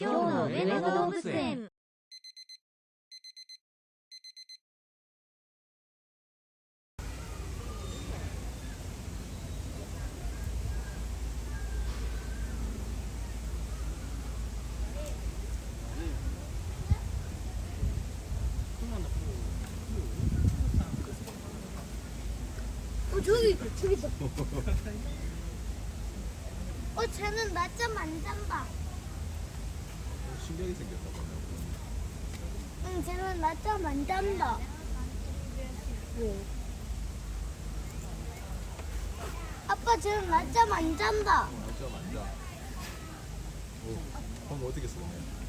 今日の上野動物園。저기 있어. 쟤는 낮잠 안 잔다. 신기하게 생겼나 보네. 응, 쟤는 낮잠 안 잔다. 아빠, 쟤는 낮잠 안 잔다. 낮잠 안 자. 방금 어떻게 썼네?